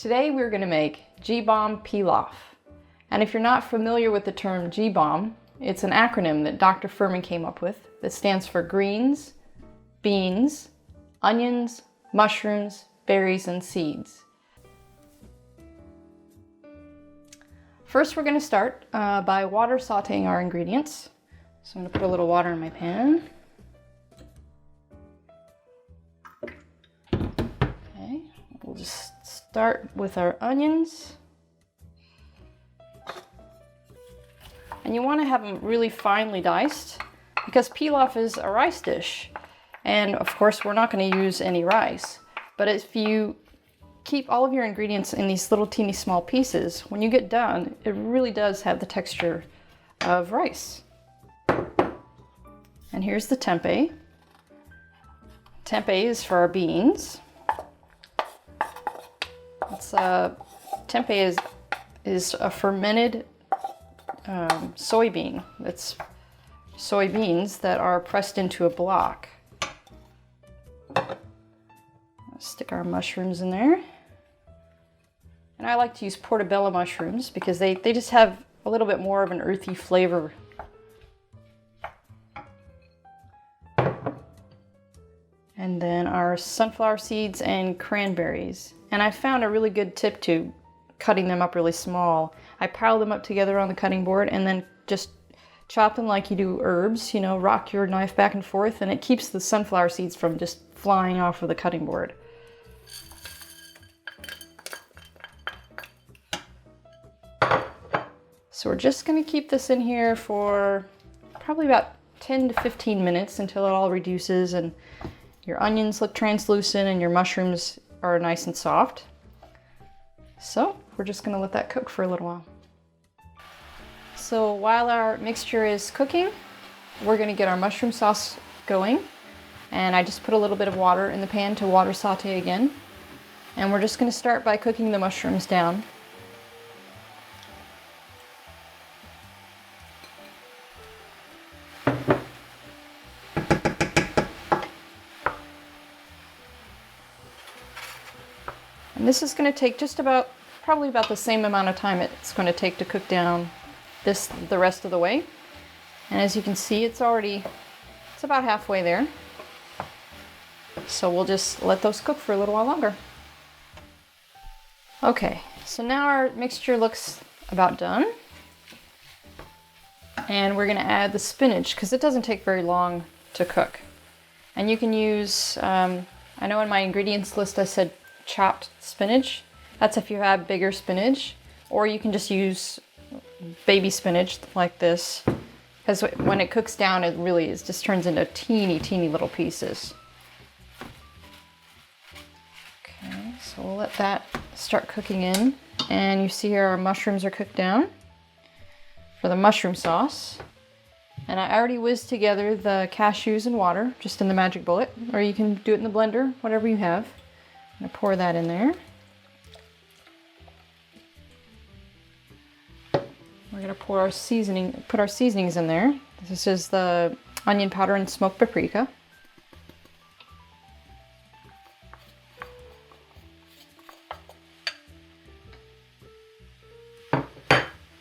Today we're going to make GBOMBS Pilaf. And if you're not familiar with the term GBOMB, it's an acronym that Dr. Furman came up with that stands for greens, beans, onions, mushrooms, berries, and seeds. First we're going to start by water sauteing our ingredients. So I'm going to put a little water in my pan. Okay, we'll just start with our onions. And you want to have them really finely diced because pilaf is a rice dish. And of course, we're not going to use any rice. But if you keep all of your ingredients in these little teeny small pieces, when you get done, it really does have the texture of rice. And here's the tempeh. Tempeh is for our beans. Tempeh is a fermented soybean. It's soybeans that are pressed into a block. Stick our mushrooms in there. And I like to use portobello mushrooms because they just have a little bit more of an earthy flavor. And then our sunflower seeds and cranberries. And I found a really good tip to cutting them up really small. I pile them up together on the cutting board and then just chop them like you do herbs, you know, rock your knife back and forth, and it keeps the sunflower seeds from just flying off of the cutting board. So we're just going to keep this in here for probably about 10 to 15 minutes until it all reduces and your onions look translucent and your mushrooms are nice and soft. So we're just going to let that cook for a little while. So while our mixture is cooking, we're going to get our mushroom sauce going. And I just put a little bit of water in the pan to water saute again. And we're just going to start by cooking the mushrooms down. And this is going to take probably about the same amount of time it's going to take to cook down the rest of the way. And as you can see, it's about halfway there. So we'll just let those cook for a little while longer. Okay, so now our mixture looks about done. And we're going to add the spinach because it doesn't take very long to cook. And you can use, I know in my ingredients list I said chopped spinach. That's if you have bigger spinach, or you can just use baby spinach like this, because when it cooks down it really just turns into teeny little pieces. Okay, so we'll let that start cooking in, and you see here our mushrooms are cooked down for the mushroom sauce. And I already whizzed together the cashews and water just in the magic bullet, or you can do it in the blender, whatever you have. I'm going to pour that in there. We're going to put our seasonings in there. This is the onion powder and smoked paprika.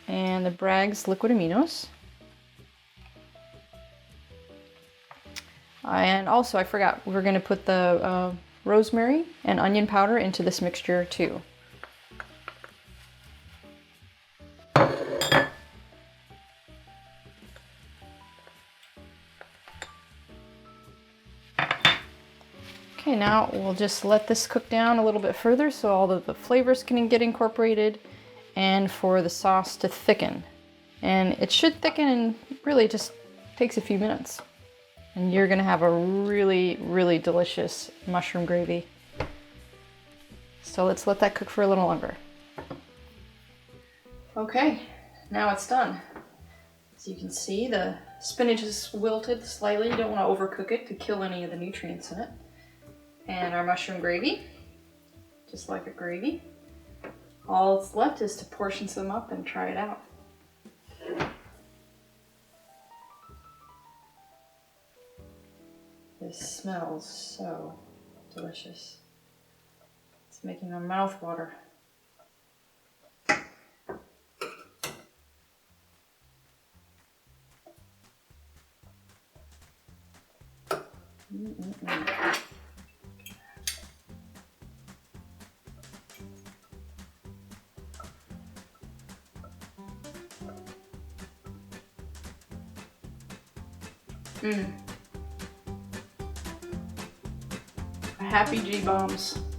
And the Bragg's liquid aminos. And also, I forgot, we're going to put the rosemary and onion powder into this mixture too. Okay, now we'll just let this cook down a little bit further so all of the flavors can get incorporated and for the sauce to thicken. And it should thicken and really just takes a few minutes. And you're gonna have a really delicious mushroom gravy. So let's let that cook for a little longer. Okay, now it's done. As you can see, the spinach is wilted slightly. You don't want to overcook it to kill any of the nutrients in it. And our mushroom gravy, just like a gravy. All that's left is to portion some up and try it out. This smells so delicious. It's making my mouth water. Happy GBOMBS.